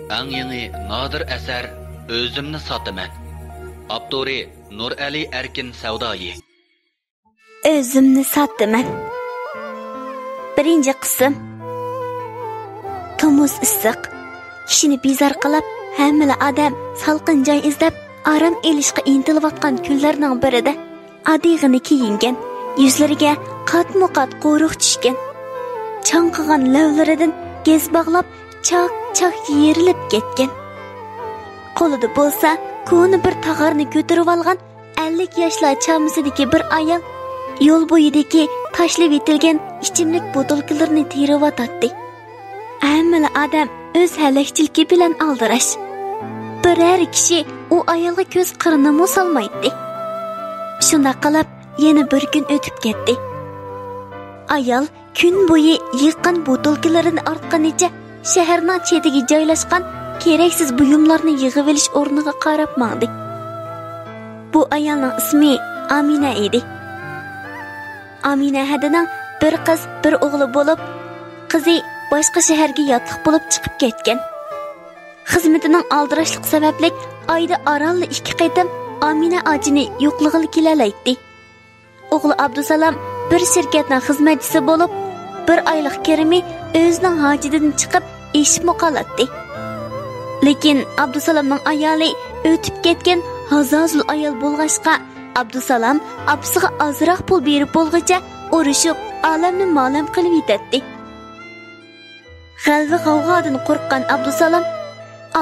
Eng yangi nodir asar O'zimni sotaman. Abduri Nurali Erkin Savdoyi. O'zimni sotaman. Birinchi qism. Tomuz issiq. Kishini bezor qilib, hamma odam salqin joy izlab, aram elishga intilayotgan kunlarning birida adig'ini kiyingan, yuzlariga qatmo-qat qo'ruq tushgan. Chanqigan lavlaridan gez bog'lab, chaq-chaq yerilib ketgan. Qo'lida bo'lsa, ko'ni bir tag'arni ko'tarib olgan 50 yoshlar chamisidagi bir ayol yo'l bo'yidagi tashlab etilgan ichimlik botilkalarini terib o'tadi. Hamma odam o'z halakchiligi bilan aldirash. Biror kishi u ayolga ko'z qirini solmaydi. Shunda qilib yana bir kun o'tib ketdi. Ayol kun bo'yi yiqqan botilkalarini ortganicha shaharning chetiga joylashgan keraksiz buyumlarni yig'ib olish o'rniga qarab mangdi. Bu ayolning ismi Amina edi. Amina hadining bir qiz, bir o'g'li bo'lib, qizi boshqa shaharga yotliq bo'lib chiqib ketgan. Xizmatining aldirashlik sababli oyda oralli 2 qaytam Amina ajini yo'qlig'ini kelalaydi. O'g'li Abdusalom bir shirkatning xizmatchisi bo'lib, bir oylik kirimi o'zining hojidan chiqib eshib qoladi. Lekin Abdusalomning ayoli o'tib ketgan hazozul ayol bo'lg'ashqa, Abdusalom apsiga ozroq pul berib bo'lguncha urushib, olamni ma'lum qilib yetadi. G'alva g'avg'odan qo'rqqan Abdusalom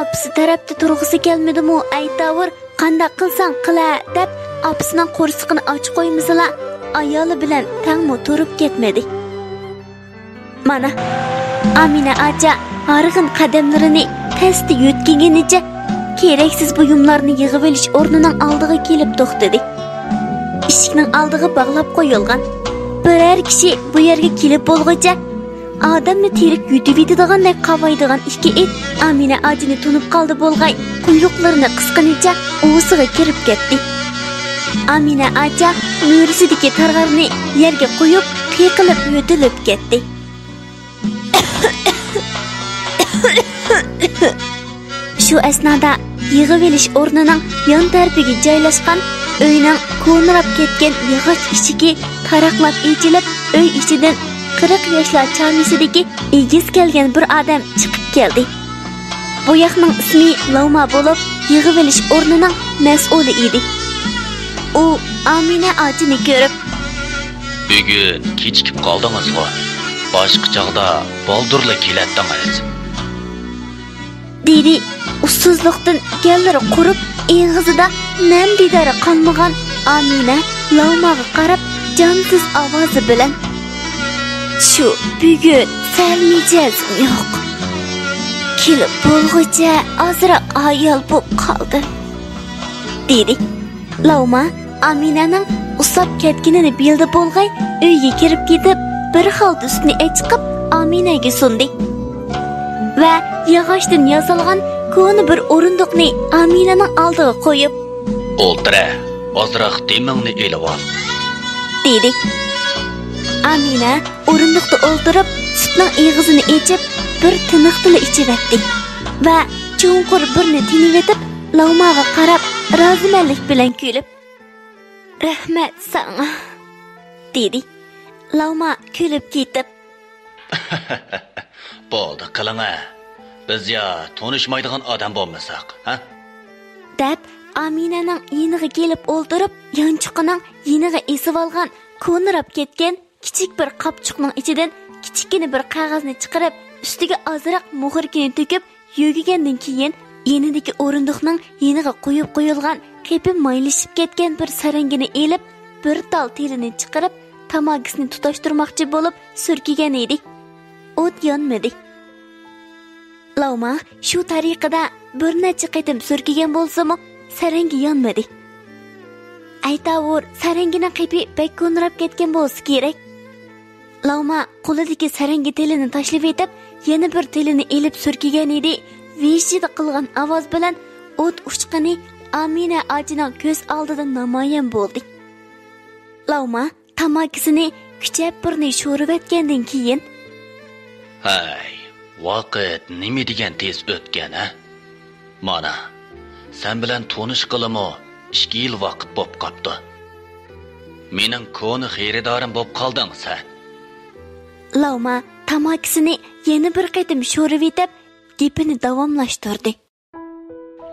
apsi tarafda turg'isi kelmadi-mu, aytavur, qanday qilsang qila deb apsining qo'rsiqini ochib qo'ymizlar, ayoli bilan tangmi turib ketmadi. Mana Amina acha arg'in qadamlarini tasti yutginicha keraksiz buyumlarni yig'ib olish o'rnining oldiga kelib to'xtadi. Eshikning oldiga bog'lab qo'yilgan. Biror kishi bu yerga kelib bo'lguncha odamni terib yutib yetadiganday qavaydigan 2 it Amina ajini tunib qoldi bo'lg'ay, quyruqlarini qisqanicha o'ziga kirib ketdi. Amina acha mo'risidagi targ'arni yerga qo'yib, qiqilib yo'tilib ketdi. Shu asnoda yig'ib olish o'rnining yon tarafiga joylashgan uyning ko'nrab ketgan yog'och eshigi taraqlab echilib, uy ichidan 40 yoshlar chamisidagi egiz kelgan bir odam chiqib keldi. Bu yoqning ismi Loma bo'lib, yig'ib olish o'rnining mas'uli edi. U Amina ajini ko'rib, "Bugun kechikib qoldingiz-ku. Boshqa chog'da boldurla keladingiz." dedi. Ussizlikdan gallari qurib, eg'izida nam didari qolmagan Amina Lomaga qarab jonsiz ovozi bilan, "Shu bugun sal mijozim yo'q. Kelib bo'lguncha ozroq ayol bo'lib qoldim," dedi. Loma Aminaning usab ketganini bildi bo'lg'ay, uyga kirib ketib, bir xaltasini chiqib Aminaga sundi. Va yog'ochdan yasalgan ko'ni bir o'rindiqni Aminaning oldiga qo'yib, "O'ltira, ozroq temingni elib ol," dedi. Amina o'rindiqda o'ltirib, sutning eg'izini echib, bir tiniqtili ichivetdi va cho'nqur birni tinivetib, Lomaga qarab, rozimanlik bilan kulib, "Rahmat sana," dedi. Loma kulib ketib, "Bo'ldi, qiling-a. Biz ya tanishmaydigan odam bo'lmasak, ha?" deb Aminaning yeniga kelib o'ltirib, yanchiqining yeniga esib olgan, ko'nirab ketgan kichik bir qopchuqning ichidan kichikina bir qog'ozni chiqarib, ustiga ozroq muhrkini to'kib, yo'gigandan keyin yenidagi o'rindiqning yeniga qo'yib qo'yilgan, qepib maylashib ketgan bir sarangini elib, bir tal terini chiqarib, tamagisini tutashtirmoqchi bo'lib surkigan edi. O't yonmadi. Loma shu tariqada bir necha qaytim surkigan bo'lsa-mu, sarangi yonmadi. Aytavur, sarangining qipi bek ko'nrab ketgan bo'lsa kerak. Loma qo'lidagi sarangi telini tashlab etib, yana bir telini elib surkigan edi. Vishida qilgan ovoz bilan o't uchqani Amina ajining ko'z oldida namoyon bo'ldi. Loma tamakisini kuchab birni sho'rib etgandan keyin, "Hay, Vaqt nima degan tez o'tgan, ha? Mana, sen bilan tanishqilimi 2 yil vaqt bo'p qopti. Mening koni xeridorim bo'p qolding sen. Lavma tamakisini yana bir qaytim sho'rib etib, gapini davomlashtirdi.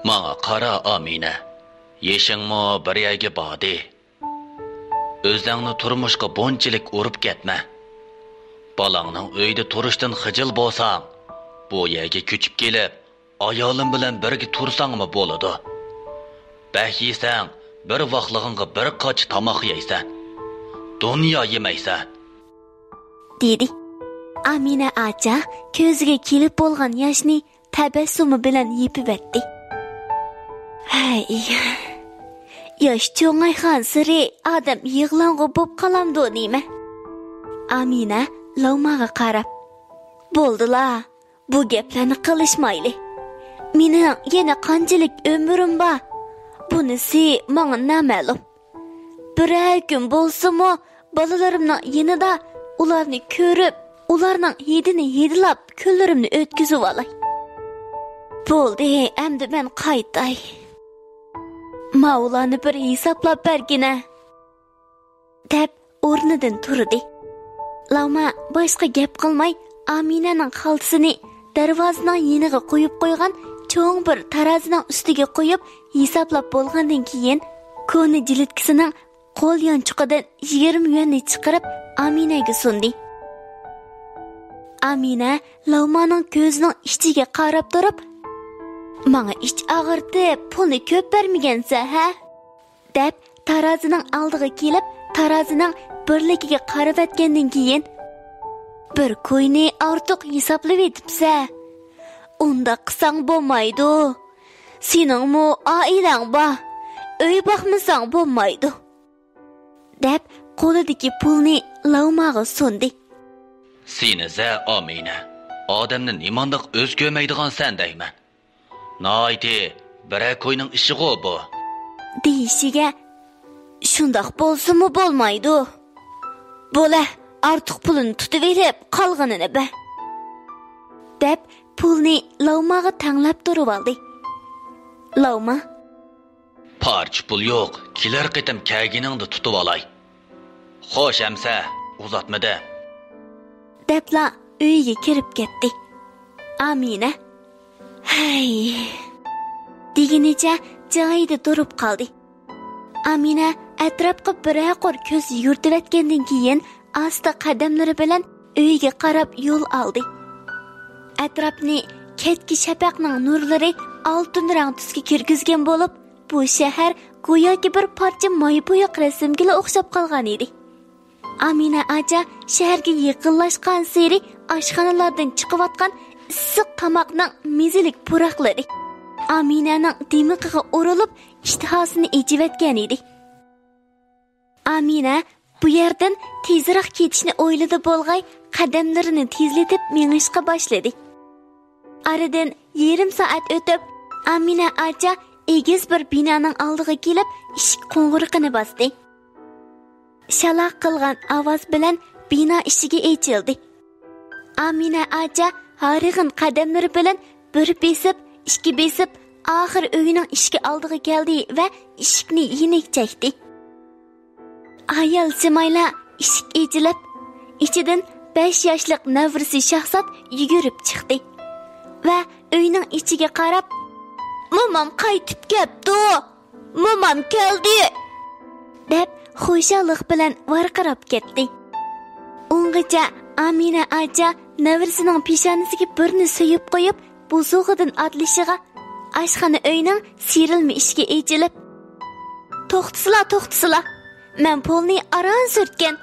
Manga qara Amina. Yeshingmi bir yerga bordi. O'zingni turmushga bunchalik urib ketma. Balangning uyda turishdan xijil bo'lsang, bu yerga ko'chib kelib, ayolim bilan birga tursangmi bo'ladi. Bak yesang, bir vaqtlig'ingga bir qoch tomoq yeysan. Dunyo yemaysan. dedi. Amina acha ko'ziga kelib bo'lgan yoshni tabassumi bilan yepib etdi. Hay. Yosh cho'ngayxan siri odam yig'lang'i bo'p qolamdi nima? Amina Lavmaga qarab, "Bo'ldi-la, bu gaplarni qilishmayli. Mening yana qanchalik umrim bor? Bunisi menga nama'lum. Bir kun bo'lsa-mu, balalarimning yanida ularni ko'rib, ularning hidini hidlab, kunlarimni o'tkazib olay. Bo'ldi, endi men qaytay. Mavlani bir hisoblab bergina." deb o'rnidan turdi. Lavma boshqa gap qilmay, Aminaning xaltasini darvozaning yeniga qo'yib qo'ygan cho'ng bir tarozining ustiga qo'yib, hisoblab bo'lgandan keyin ko'ni jilitkisining qo'l yonchuqidan 20 yuanni chiqarib Aminaga sundi. Amina Lavmaning ko'zining ichiga qarab turib, "Menga ich og'irtib, pulni ko'p bermagansa, ha?" deb tarozining oldiga kelib, tarozining birligiga qarab etgandan keyin, "Bir ko'yni ortiq hisoblab etibsa, unda qilsang bo'lmaydi. Seningmi oilang bor, uy boqmasang bo'lmaydi." deb qo'lidagi pulni Lavmaga sundi. Seni za Amina, odamni nimandiq o'z ko'maydigan sen deyman. Nayti, bir ko'yning ishi bu. deyishiga, "Shundoq bo'lsa-mu bo'lmaydi. Bo'la, ortiq pulini tutib elib, qolganini be." deb pulni Lavmaga tanglab turib oldi. Lavma, "Parch pul yo'q, kelar qitim kaginingni tutib olay. Xo'sh amsa, uzatmada." debla uyga kirib ketdi. Amina, "Hay" deginicha joyida turib qoldi. Amina atrofga bir-oqor ko'z yugurtib etgandan keyin asta qadamlari bilan uyga qarab yo'l oldi. Atrofni ketki shafaqning nurlari oltin rang tusga kirgizgan bo'lib, bu shahar go'yoki bir parcha moybo'yoq rasmga o'xshab qolgan edi. Amina acha shaharga yaqinlashgan sari oshxonalardan chiqayotgan issiq tomoqning mezilik puraqlari Aminaning dimiqiga urilib, ishtihosini ejivatgan edi. Amina bu yerdan tezroq ketishni o'yladi bo'lg'ay, qadamlarini tezlatib mengishga boshladi. Aradan yarim soat o'tib, Amina acha egiz bir binoning oldiga kelib, eshik qo'ng'iriqini bosdi. Shalaq qilgan ovoz bilan bino eshigi ochildi. Amina acha harig'in qadamlari bilan bir besib, ikki besib, oxir uyining eshigi oldiga keldi va eshikni yenik chekdi. Ayol Simayla eshik ochilib, ichidan 5 yoshlik navrisi Shahzod yugurib chiqdi va uyining ichiga qarab, "Momam qaytib keldi. Momam keldi." deb xo'shallik bilan varqirab ketdi. Ungacha Amina acha navrisining peshonasiga birni suyib qo'yib, buzug'idan atlishiga oshxona uyining sirilma eshigi ochilib, "To'xtasizlar. Men pulni aran surtgan.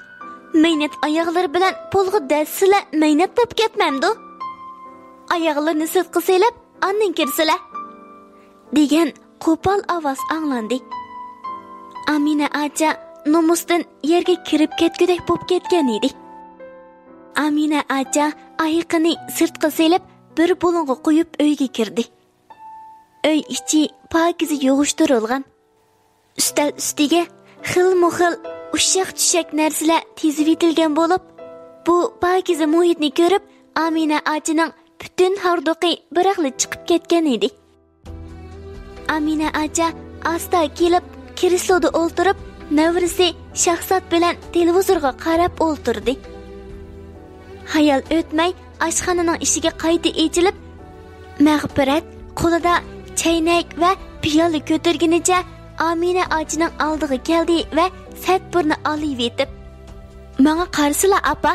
Mehnat oyoqlari bilan pulga dasizlar, mehnat bo'lib ketmamdi. Oyoqlarni sirtqa selib, ondan kirsizlar" degan qo'pol ovoz anglandi. Amina acha nomusdan yerga kirib ketgudek bo'lib ketgan edi. Amina acha oyoqini sirtqa selib, bir bulunga qo'yib uyga kirdi. Uy ichi pokiza yog'ishtirilgan. Ustal ustiga xil-muxil ushaq-tushak narsalar tizib etilgan bo'lib, bu pokiza muhitni ko'rib, Amina achining butun hordiqi biraqli chiqib ketgan edi. Amina acha asta kelib kresloda o'ltirib, navrisi Shahzod bilan televizorga qarab o'ltirdi. Hayal o'tmay oshxonaning ishiga qayta echilib, Mag'firat qo'lida chaynak va piyola ko'targanicha Amina achining oldiga keldi va satburni olib yetib, "Menga qarsila apa.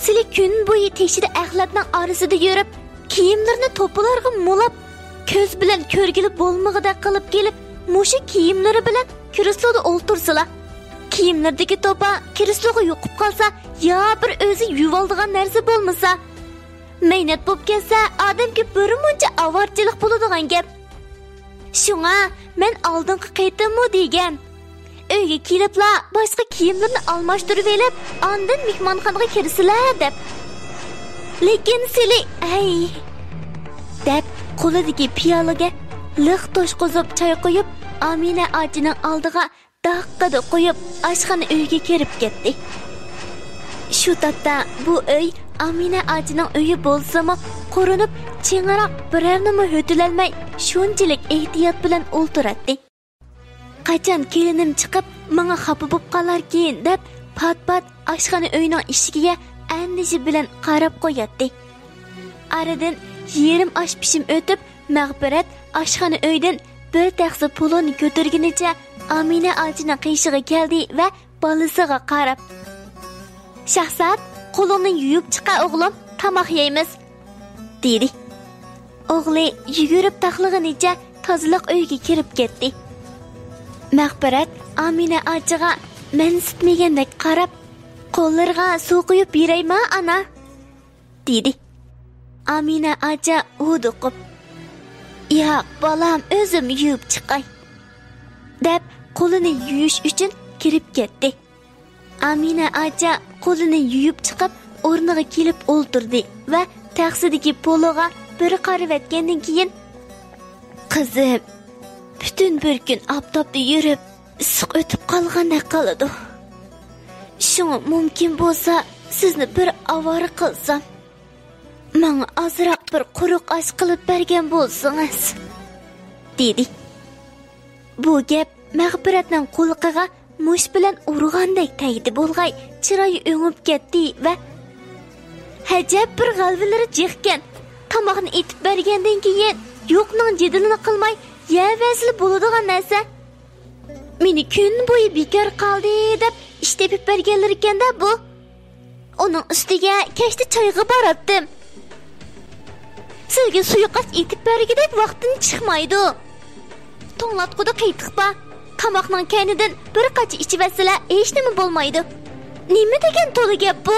Sizlar kun bo'yi teshida axlatning orasida yurib, kiyimlarni to'plarga mulab, ko'z bilan ko'rgili bo'lmag'ida qilib kelib, mushu kiyimlari bilan kresloda o'ltirsizlar. Kiyimlardagi to'pa kresloga yo'qib qolsa, yo bir o'zi yuvaldigan narsa bo'lmasa, mehnat bo'lib ketsa, odamga bir muncha avorchilik bo'ladigan gap. Shunga men oldingi qaytimmi degan. Uyga kelibla boshqa kiyimlarni almashtirib olib, ondan mehmonxonaga kirsizlar deb. Lekin sizlar ay deb qo'lidagi piyolaga liq to'shqizib choy qo'yib, Amina achining oldiga daqqada qo'yib, oshxona uyga kirib ketdi. Shu topda bu uy Amina achining uyi bo'lsa-mu, qo'rinib, ching'aroq birarnimi ho'tilolmay, shunchalik ehtiyot bilan o'ltiradi. Qachon kelinim chiqib, menga xafa bo'lib qolarkin deb, pat-pat oshxona uyining eshigiga andishi bilan qarab qo'yadi. Aradan yerim osh pishim o'tib, Mag'firat oshxona uydan bir taxsi pulni ko'targanicha Amina achining qiyshig'iga keldi va bolasiga qarab, "Shahzod, qo'lingni yuvib chiqa o'g'lim, tomoq yeymiz", dedi. O'g'li yugurib taxlig'inicha tozaliq uyiga kirib ketdi. Mag'firat Amina achiga mansitmagandek qarab, "Qo'llarga suv quyib beraymi, ana?" dedi. Amina acha huduqib, "Yo'q, bolam, o'zim yuvib chiqay", deb qo'lini yuvish uchun kirib ketdi. Amina acha qo'lini yuvib chiqib, o'rniga kelib o'ltirdi va taxsidagi pologa bir qarab etgandan keyin, "Qizim, butun bir kun oftobda yurib, issiq o'tib qolgandek qiladi. Shunga mumkin bo'lsa, sizni bir avora qilsam, menga ozroq bir quruq osh qilib bergan bo'lsangiz", dedi. Bu gap Mag'firatning qo'liqiga mush bilan urgandek tegdi bo'lg'ay, chiroyi o'ngib ketdi va "Hajab bir g'alvilari jiqgan. Tomoqni etib bergandan keyin yo'qning jidilini qilmay, yevasli bo'ladigan narsa. Meni kun bo'yi bekor qoldi deb ish tepib berganlar ekanda bu. Uning ustiga kechda choyga boratdim. Sizga suyoqat etib bergidek vaqtim chiqmaydi. To'nglatquda qaytiqpa. Tomoqning kaynidan bir qacha ichib asila hech nima bo'lmaydi. Nima degan to'g'ri gap bu?"